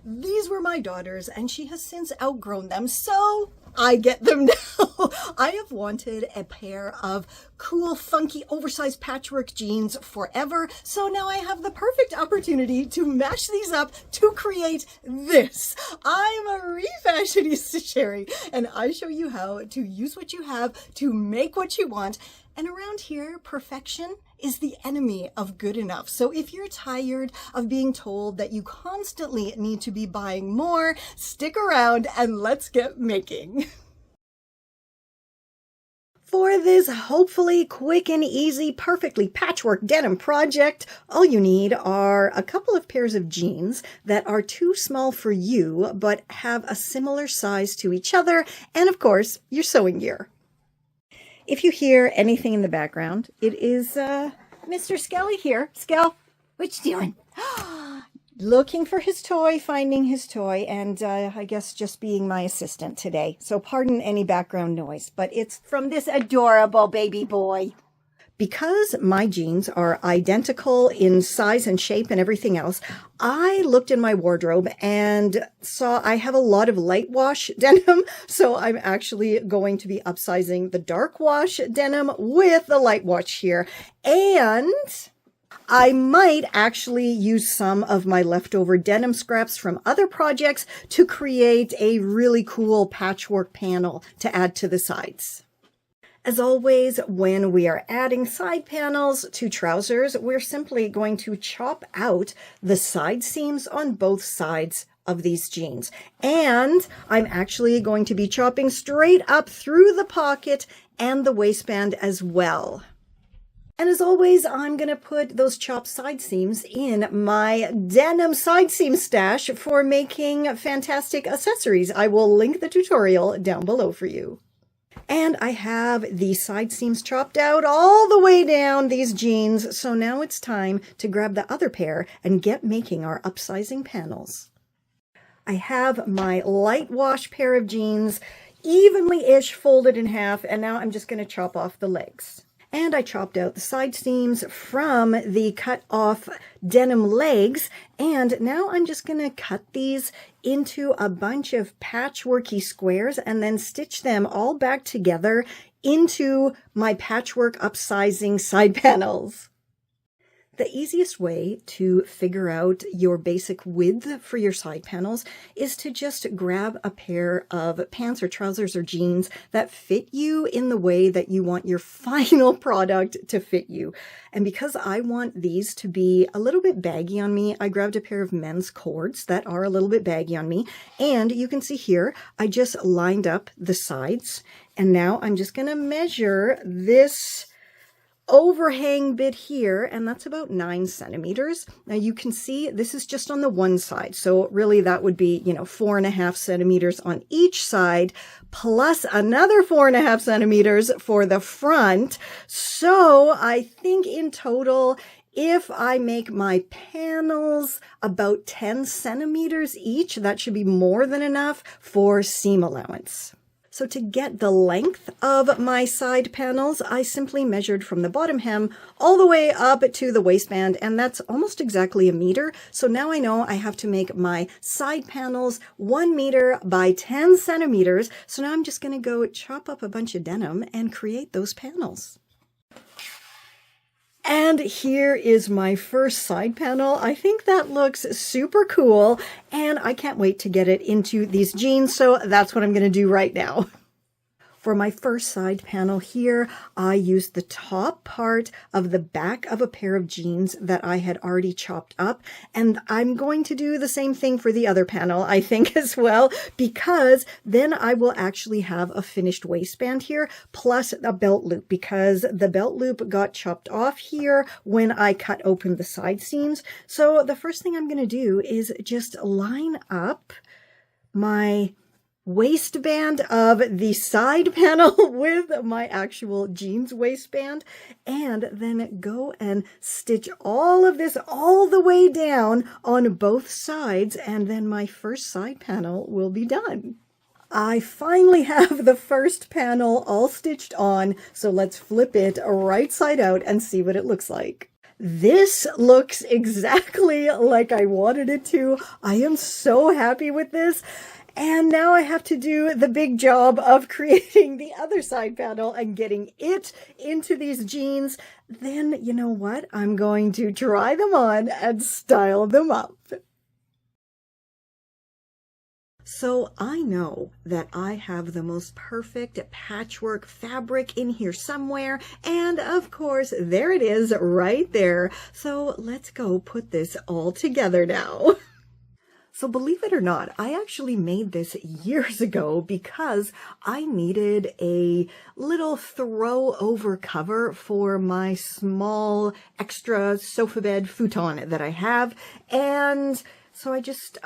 These were my daughter's and she has since outgrown them, so I get them now. I have wanted a pair of cool, funky, oversized patchwork jeans forever, so now I have the perfect opportunity to mash these up to create this. I'm a refashionista, Sheri, and I show you how to use what you have to make what you want. And around here, perfection is the enemy of good enough. So if you're tired of being told that you constantly need to be buying more, stick around and let's get making. For this hopefully quick and easy, perfectly patchwork denim project, all you need are a couple of pairs of jeans that are too small for you, but have a similar size to each other, and of course, your sewing gear. If you hear anything in the background, it is Mr. Skelly here. Skell, what you doing? Looking for his toy, finding his toy, and I guess just being my assistant today. So pardon any background noise, but it's from this adorable baby boy. Because my jeans are identical in size and shape and everything else, I looked in my wardrobe and saw I have a lot of light wash denim. So I'm actually going to be upsizing the dark wash denim with the light wash here. And I might actually use some of my leftover denim scraps from other projects to create a really cool patchwork panel to add to the sides. As always, when we are adding side panels to trousers, we're simply going to chop out the side seams on both sides of these jeans. And I'm actually going to be chopping straight up through the pocket and the waistband as well. And as always, I'm going to put those chopped side seams in my denim side seam stash for making fantastic accessories. I will link the tutorial down below for you. And I have the side seams chopped out all the way down these jeans. So now it's time to grab the other pair and get making our upsizing panels. I have my light wash pair of jeans evenly-ish folded in half. And now I'm just going to chop off the legs. And I chopped out the side seams from the cut off denim legs. And now I'm just going to cut these into a bunch of patchworky squares and then stitch them all back together into my patchwork upsizing side panels. The easiest way to figure out your basic width for your side panels is to just grab a pair of pants or trousers or jeans that fit you in the way that you want your final product to fit you. And because I want these to be a little bit baggy on me, I grabbed a pair of men's cords that are a little bit baggy on me. And you can see here, I just lined up the sides. And now I'm just going to measure this overhang bit here, and that's about 9 centimeters. Now you can see this is just on the one side. So really that would be, 4.5 centimeters on each side, plus another 4.5 centimeters for the front. So I think in total, if I make my panels about 10 centimeters each, that should be more than enough for seam allowance. So to get the length of my side panels, I simply measured from the bottom hem all the way up to the waistband, and that's almost exactly a meter. So now I know I have to make my side panels 1 meter by 10 centimeters. So now I'm just going to go chop up a bunch of denim and create those panels. And here is my first side panel. I think that looks super cool, and I can't wait to get it into these jeans, so that's what I'm going to do right now. For my first side panel here, I used the top part of the back of a pair of jeans that I had already chopped up. And I'm going to do the same thing for the other panel, I think, as well, because then I will actually have a finished waistband here, plus a belt loop, because the belt loop got chopped off here when I cut open the side seams. So the first thing I'm going to do is just line up my waistband of the side panel with my actual jeans waistband, and then go and stitch all of this all the way down on both sides, and then my first side panel will be done. I finally have the first panel all stitched on, so let's flip it right side out and see what it looks like. This looks exactly like I wanted it to. I am so happy with this. And now I have to do the big job of creating the other side panel and getting it into these jeans. Then, you know what? I'm going to try them on and style them up. So I know that I have the most perfect patchwork fabric in here somewhere, and of course there it is right there. So let's go put this all together now. So believe it or not, I actually made this years ago because I needed a little throw over cover for my small extra sofa bed futon that I have. And so I just,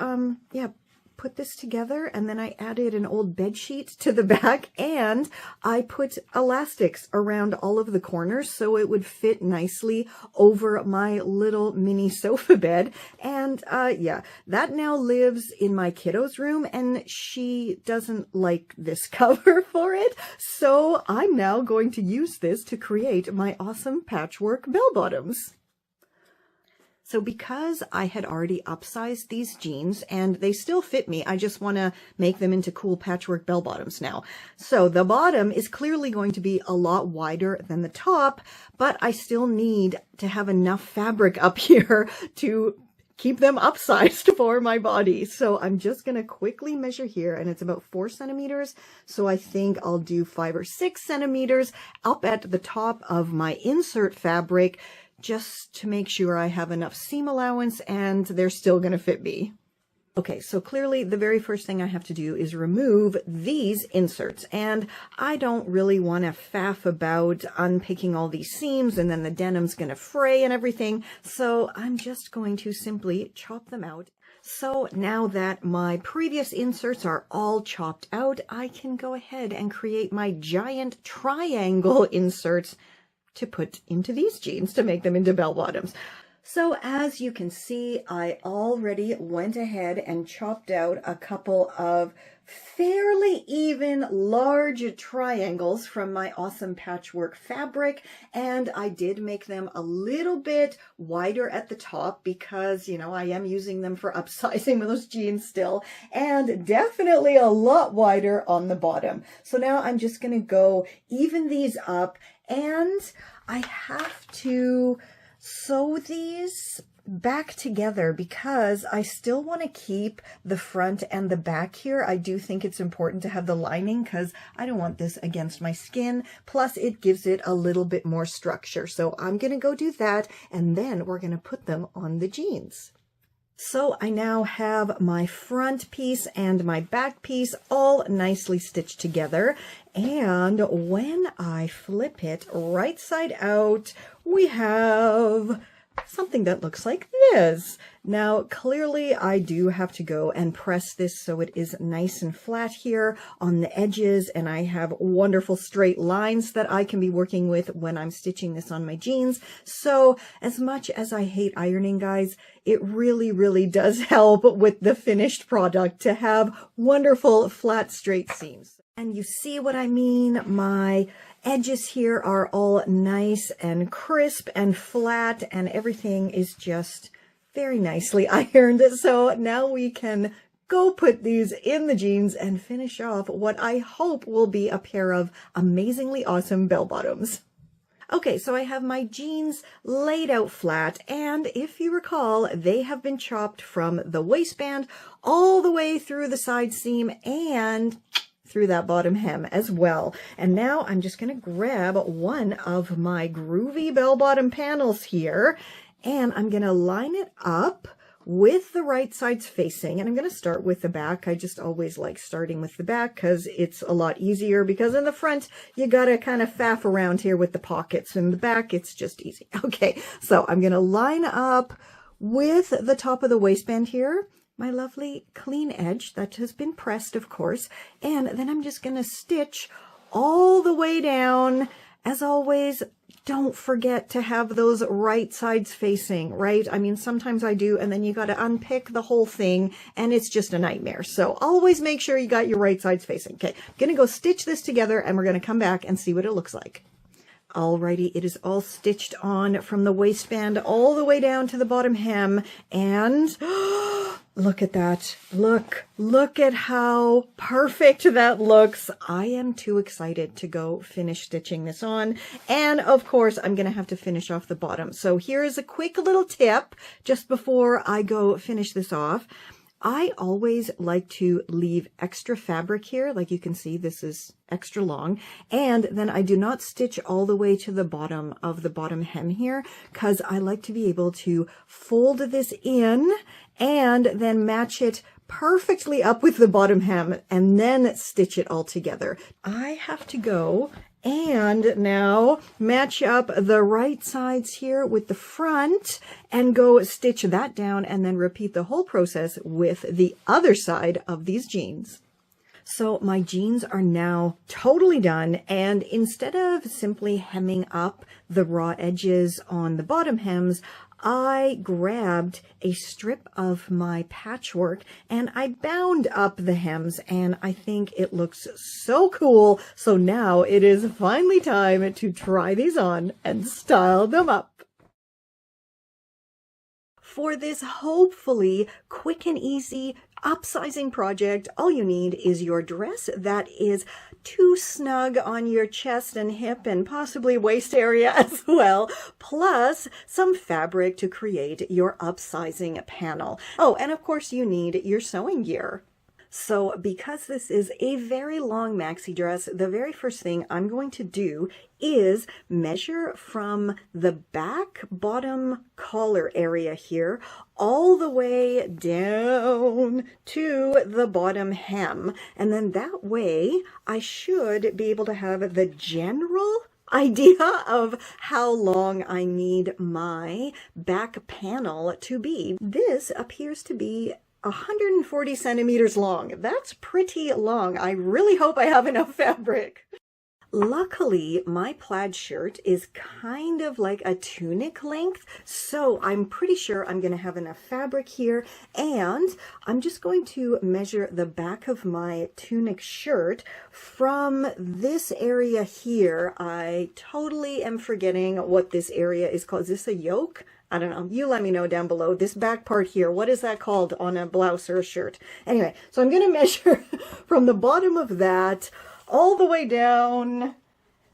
put this together, and then I added an old bed sheet to the back, and I put elastics around all of the corners so it would fit nicely over my little mini sofa bed. And that now lives in my kiddo's room, and she doesn't like this cover for it. So I'm now going to use this to create my awesome patchwork bell bottoms. So because I had already upsized these jeans and they still fit me, I just want to make them into cool patchwork bell bottoms now. So the bottom is clearly going to be a lot wider than the top, but I still need to have enough fabric up here to keep them upsized for my body. So I'm just going to quickly measure here, and it's about 4 centimeters. So I think I'll do 5 or 6 centimeters up at the top of my insert fabric, just to make sure I have enough seam allowance and they're still going to fit me. Okay, so clearly the very first thing I have to do is remove these inserts, and I don't really want to faff about unpicking all these seams and then the denim's going to fray and everything, so I'm just going to simply chop them out. So now that my previous inserts are all chopped out, I can go ahead and create my giant triangle inserts to put into these jeans to make them into bell bottoms. So as you can see, I already went ahead and chopped out a couple of fairly even large triangles from my awesome patchwork fabric, and I did make them a little bit wider at the top because, you know, I am using them for upsizing those jeans still, and definitely a lot wider on the bottom. So now I'm just going to go even these up, and I have to sew these back together because I still want to keep the front and the back here. I do think it's important to have the lining because I don't want this against my skin. Plus it gives it a little bit more structure. So I'm going to go do that, and then we're going to put them on the jeans. So I now have my front piece and my back piece all nicely stitched together. And when I flip it right side out, we have something that looks like this. Now, clearly I do have to go and press this so it is nice and flat here on the edges, and I have wonderful straight lines that I can be working with when I'm stitching this on my jeans. So as much as I hate ironing, guys, it really, really does help with the finished product to have wonderful flat straight seams. And you see what I mean? My edges here are all nice and crisp and flat, and everything is just very nicely ironed. So now we can go put these in the jeans and finish off what I hope will be a pair of amazingly awesome bell bottoms. Okay, so I have my jeans laid out flat, and if you recall, they have been chopped from the waistband all the way through the side seam and through that bottom hem as well. And now I'm just going to grab one of my groovy bell bottom panels here, and I'm going to line it up with the right sides facing, and I'm going to start with the back. I just always like starting with the back because it's a lot easier, because in the front you got to kind of faff around here with the pockets. In the back it's just easy. Okay, so I'm going to line up with the top of the waistband here, my lovely clean edge that has been pressed, of course, and then I'm just going to stitch all the way down. As always, don't forget to have those right sides facing, right? I mean, sometimes I do, and then you got to unpick the whole thing, and it's just a nightmare. So always make sure you got your right sides facing. Okay, I'm going to go stitch this together, and we're going to come back and see what it looks like. Alrighty, it is all stitched on from the waistband all the way down to the bottom hem, and look at that. Look at how perfect that looks. I am too excited to go finish stitching this on. And of course, I'm going to have to finish off the bottom. So here is a quick little tip just before I go finish this off. I always like to leave extra fabric here. Like you can see, this is extra long. And then I do not stitch all the way to the bottom of the bottom hem here, because I like to be able to fold this in and then match it perfectly up with the bottom hem and then stitch it all together. I have to go and now match up the right sides here with the front and go stitch that down and then repeat the whole process with the other side of these jeans. So my jeans are now totally done, and instead of simply hemming up the raw edges on the bottom hems, I grabbed a strip of my patchwork and I bound up the hems, and I think it looks so cool. So now it is finally time to try these on and style them up. For this hopefully quick and easy upsizing project, all you need is your dress that is too snug on your chest and hip and possibly waist area as well, plus some fabric to create your upsizing panel. Oh, and of course you need your sewing gear. So because this is a very long maxi dress, the very first thing I'm going to do is measure from the back bottom collar area here all the way down to the bottom hem. And then that way I should be able to have the general idea of how long I need my back panel to be. This appears to be 140 centimeters long. That's pretty long. I really hope I have enough fabric. Luckily, my plaid shirt is kind of like a tunic length, so I'm pretty sure I'm going to have enough fabric here, and I'm just going to measure the back of my tunic shirt from this area here. I totally am forgetting what this area is called. Is this a yoke? I don't know. You let me know down below. This back part here, what is that called on a blouse or a shirt? Anyway, so I'm going to measure from the bottom of that all the way down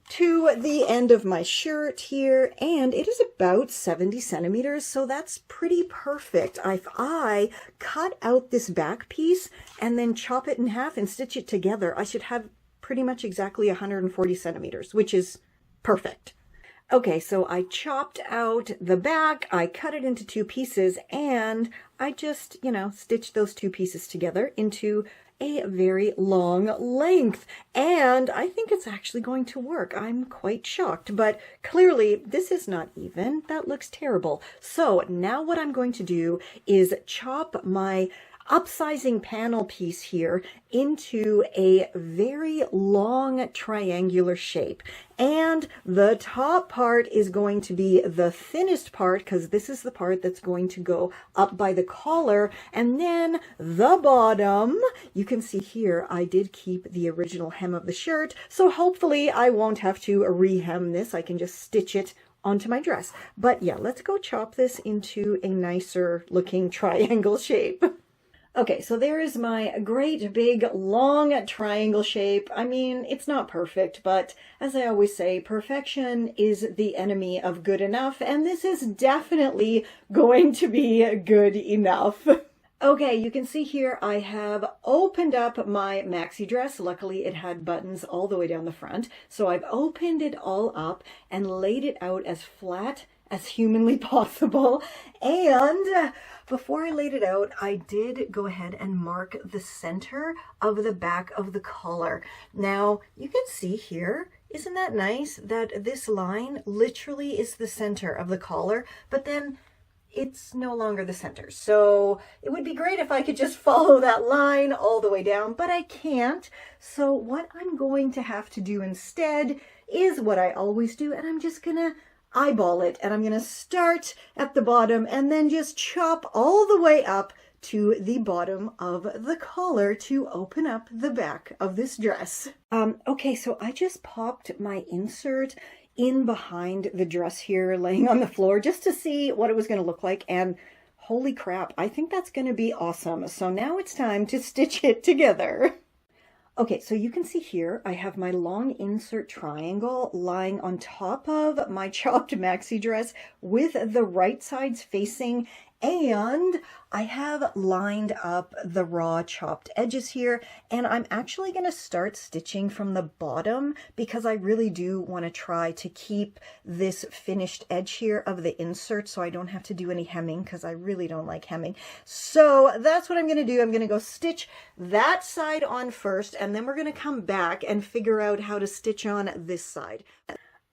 to the end of my shirt here, and it is about 70 centimeters, so that's pretty perfect. If I cut out this back piece and then chop it in half and stitch it together, I should have pretty much exactly 140 centimeters, which is perfect. Okay, so I chopped out the back, I cut it into two pieces, and I just, stitched those two pieces together into a very long length. And I think it's actually going to work. I'm quite shocked, but clearly this is not even. That looks terrible. So now what I'm going to do is chop my upsizing panel piece here into a very long triangular shape, and the top part is going to be the thinnest part because this is the part that's going to go up by the collar, and then the bottom, you can see here I did keep the original hem of the shirt, so hopefully I won't have to rehem this. I can just stitch it onto my dress. But yeah, let's go chop this into a nicer looking triangle shape. Okay, so there is my great big long triangle shape. I mean, it's not perfect, but as I always say, perfection is the enemy of good enough, and this is definitely going to be good enough. Okay, you can see here I have opened up my maxi dress. Luckily, it had buttons all the way down the front, so I've opened it all up and laid it out as flat as humanly possible. And before I laid it out, I did go ahead and mark the center of the back of the collar. Now, you can see here, isn't that nice that this line literally is the center of the collar, but then it's no longer the center. So it would be great if I could just follow that line all the way down, but I can't. So what I'm going to have to do instead is what I always do, and I'm just gonna eyeball it, and I'm going to start at the bottom and then just chop all the way up to the bottom of the collar to open up the back of this dress. Okay, so I just popped my insert in behind the dress here, laying on the floor, just to see what it was going to look like. And holy crap, I think that's going to be awesome. So now it's time to stitch it together. Okay, so you can see here, I have my long insert triangle lying on top of my chopped maxi dress with the right sides facing, and I have lined up the raw chopped edges here, and I'm actually going to start stitching from the bottom because I really do want to try to keep this finished edge here of the insert so I don't have to do any hemming because I really don't like hemming. So that's what I'm going to do. I'm going to go stitch that side on first, and then we're going to come back and figure out how to stitch on this side.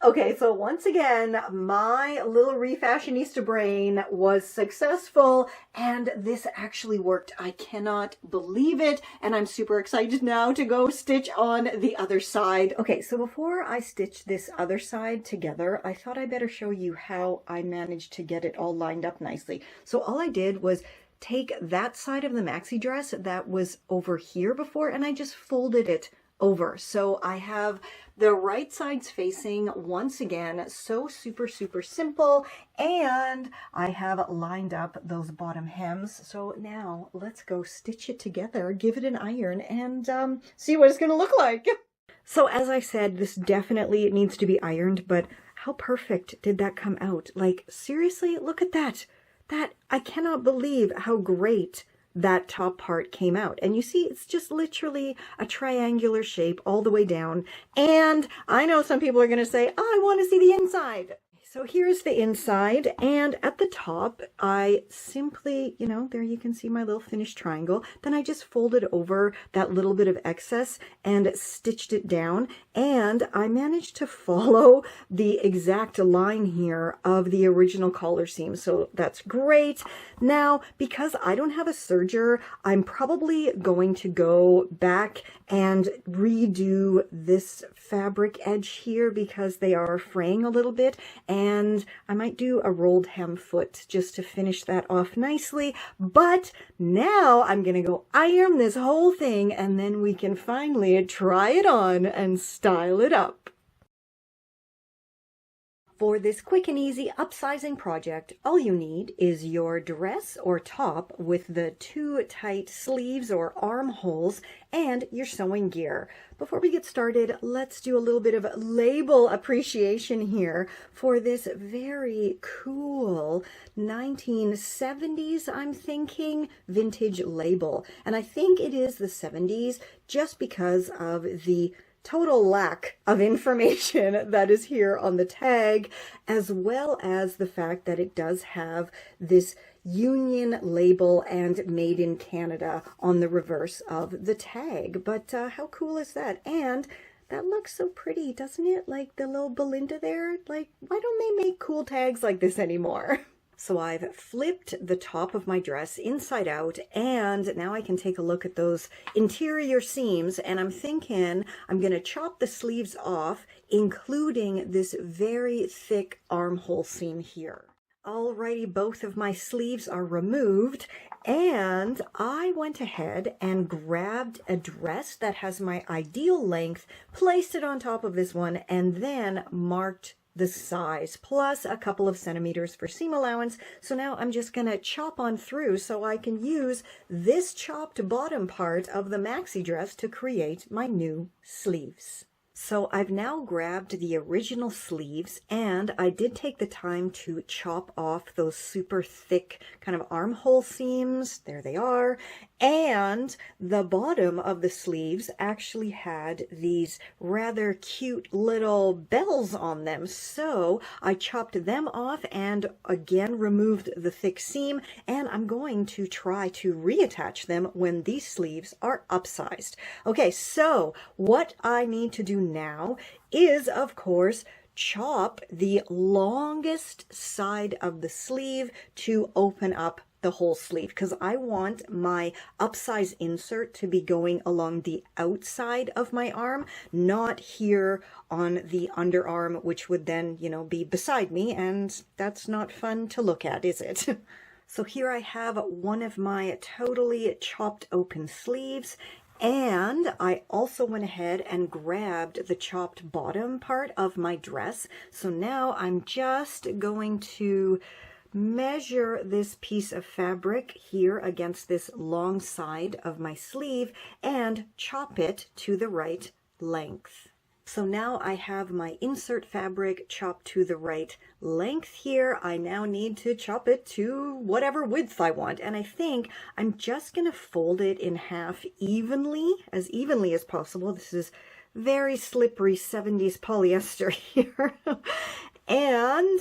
Okay, so once again, my little refashionista brain was successful, and this actually worked. I cannot believe it, and I'm super excited now to go stitch on the other side. Okay, so before I stitch this other side together, I thought I better show you how I managed to get it all lined up nicely. So all I did was take that side of the maxi dress that was over here before, and I just folded it over. So I have the right sides facing once again, so super simple, and I have lined up those bottom hems. So now let's go stitch it together, give it an iron, and see what it's going to look like. So as I said, this definitely needs to be ironed, but how perfect did that come out? Like, seriously, look at that. I cannot believe how great that top part came out. And you see, it's just literally a triangular shape all the way down. And I know some people are going to say, oh, I want to see the inside. So here's the inside, and at the top, I simply, there you can see my little finished triangle. Then I just folded over that little bit of excess and stitched it down, and I managed to follow the exact line here of the original collar seam, so that's great. Now, because I don't have a serger, I'm probably going to go back and redo this fabric edge here because they are fraying a little bit, and I might do a rolled hem foot just to finish that off nicely. But now I'm gonna go iron this whole thing, and then we can finally try it on and style it up. For this quick and easy upsizing project, all you need is your dress or top with the too tight sleeves or armholes and your sewing gear. Before we get started, let's do a little bit of label appreciation here for this very cool 1970s, I'm thinking, vintage label. And I think it is the 70s just because of the total lack of information that is here on the tag, as well as the fact that it does have this union label and made in Canada on the reverse of the tag. But how cool is that? And that looks so pretty, doesn't it? Like the little Belinda there. Like, why don't they make cool tags like this anymore? So I've flipped the top of my dress inside out, and now I can take a look at those interior seams, and I'm thinking I'm going to chop the sleeves off, including this very thick armhole seam here. Alrighty, both of my sleeves are removed, and I went ahead and grabbed a dress that has my ideal length, placed it on top of this one, and then marked the size, plus a couple of centimeters for seam allowance. So now I'm just going to chop on through so I can use this chopped bottom part of the maxi dress to create my new sleeves. So I've now grabbed the original sleeves, and I did take the time to chop off those super thick kind of armhole seams. There they are. And the bottom of the sleeves actually had these rather cute little bells on them. So I chopped them off and again removed the thick seam, and I'm going to try to reattach them when these sleeves are upsized. Okay, so what I need to do now is, of course, chop the longest side of the sleeve to open up the whole sleeve, because I want my upsize insert to be going along the outside of my arm, not here on the underarm, which would then, be beside me, and that's not fun to look at, is it? So here I have one of my totally chopped open sleeves, And I also went ahead and grabbed the chopped bottom part of my dress. So now I'm just going to measure this piece of fabric here against this long side of my sleeve and chop it to the right length. So now I have my insert fabric chopped to the right length here. I now need to chop it to whatever width I want. And I think I'm just going to fold it in half evenly as possible. This is very slippery 70s polyester here. And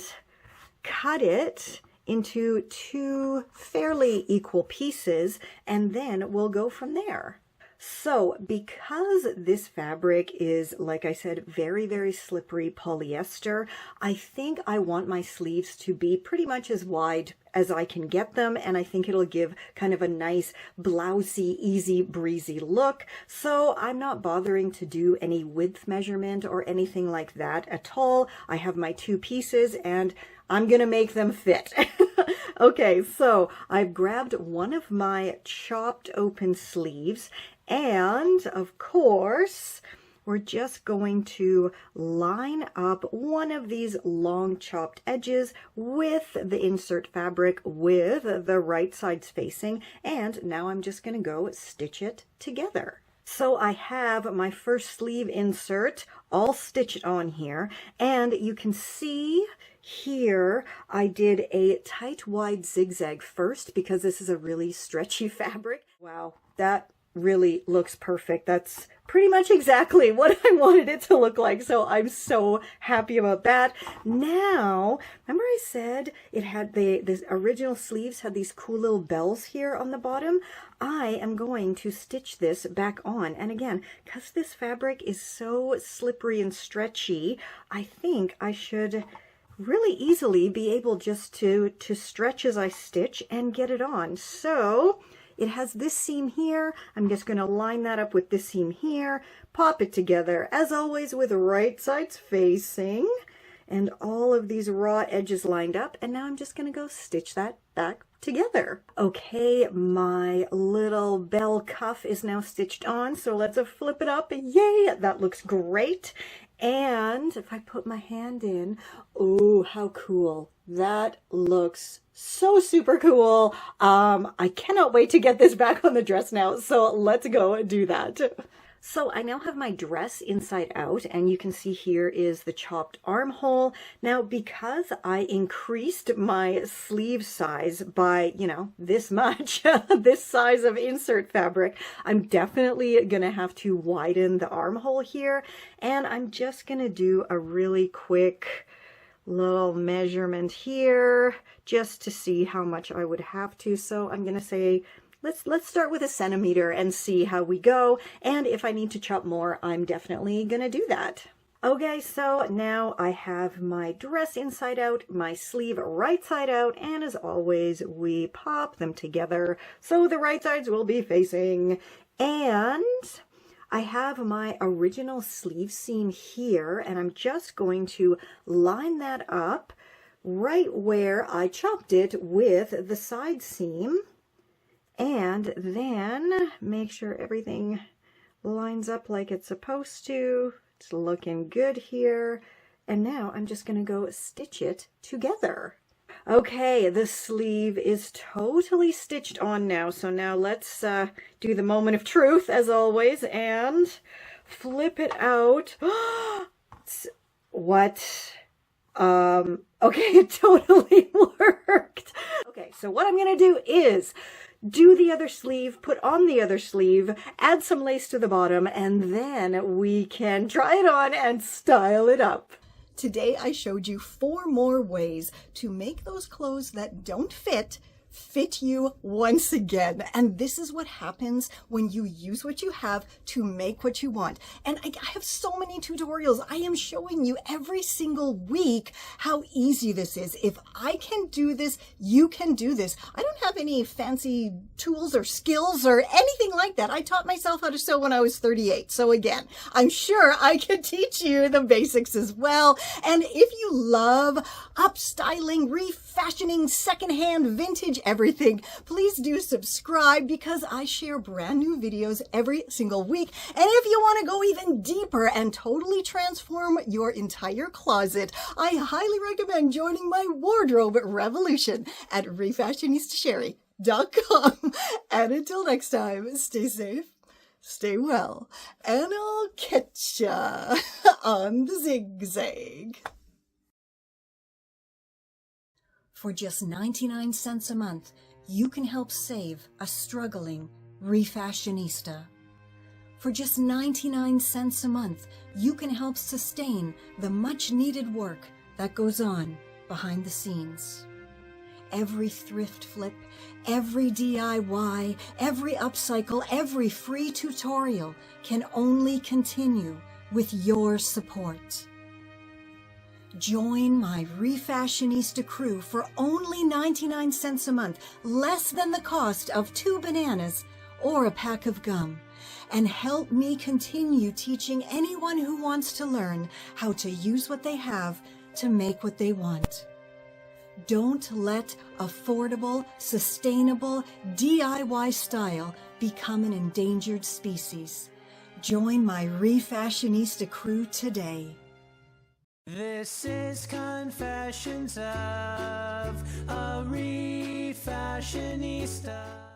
cut it into two fairly equal pieces, and then we'll go from there. So because this fabric is, like I said, very, very slippery polyester, I think I want my sleeves to be pretty much as wide as I can get them, and I think it'll give kind of a nice blousey, easy breezy look. So I'm not bothering to do any width measurement or anything like that at all. I have my two pieces and I'm gonna make them fit. Okay, so I've grabbed one of my chopped open sleeves, and of course, we're just going to line up one of these long chopped edges with the insert fabric with the right sides facing, and now I'm just gonna go stitch it together. So I have my first sleeve insert all stitched on here, and you can see here I did a tight wide zigzag first because this is a really stretchy fabric. Wow, that really looks perfect. That's pretty much exactly what I wanted it to look like, so I'm so happy about that. Now, remember I said it had the original sleeves had these cool little bells here on the bottom? I am going to stitch this back on, and again, because this fabric is so slippery and stretchy, I think I should really easily be able just to stretch as I stitch and get it on. So it has this seam here. I'm just going to line that up with this seam here, pop it together, as always with right sides facing, and all of these raw edges lined up. And now I'm just going to go stitch that back together. Okay, my little bell cuff is now stitched on, so let's flip it up. Yay, that looks great. And if I put my hand in, oh, how cool. That looks so super cool. I cannot wait to get this back on the dress now, so let's go do that. So I now have my dress inside out, and you can see here is the chopped armhole. Now, because I increased my sleeve size by, this much, this size of insert fabric, I'm definitely gonna have to widen the armhole here, and I'm just gonna do a really quick little measurement here just to see how much I would have to. So I'm gonna say, let's start with 1 centimeter and see how we go. And if I need to chop more, I'm definitely gonna do that. Okay, so now I have my dress inside out, my sleeve right side out, and as always, we pop them together so the right sides will be facing. And I have my original sleeve seam here, and I'm just going to line that up right where I chopped it with the side seam, and then make sure everything lines up like it's supposed to. It's looking good here. And now I'm just going to go stitch it together. Okay, the sleeve is totally stitched on now. So now let's do the moment of truth as always and flip it out. What? Okay, it totally worked. Okay, so what I'm going to do is do the other sleeve, put on the other sleeve, add some lace to the bottom, and then we can try it on and style it up. Today I showed you 4 more ways to make those clothes that don't fit you once again. And this is what happens when you use what you have to make what you want. And I have so many tutorials. I am showing you every single week how easy this is. If I can do this, you can do this. I don't have any fancy tools or skills or anything like that. I taught myself how to sew when I was 38. So again, I'm sure I can teach you the basics as well. And if you love upstyling, refashioning, secondhand, vintage, everything, please do subscribe because I share brand new videos every single week. And if you want to go even deeper and totally transform your entire closet, I highly recommend joining my wardrobe revolution at refashionistasherry.com. And until next time, stay safe, stay well, and I'll catch ya on the zigzag. For just 99 cents a month, you can help save a struggling refashionista. For just 99 cents a month, you can help sustain the much-needed work that goes on behind the scenes. Every thrift flip, every DIY, every upcycle, every free tutorial can only continue with your support. Join my Refashionista crew for only 99 cents a month, less than the cost of 2 bananas or a pack of gum, and help me continue teaching anyone who wants to learn how to use what they have to make what they want. Don't let affordable, sustainable DIY style become an endangered species. Join my Refashionista crew today. This is Confessions of a Refashionista.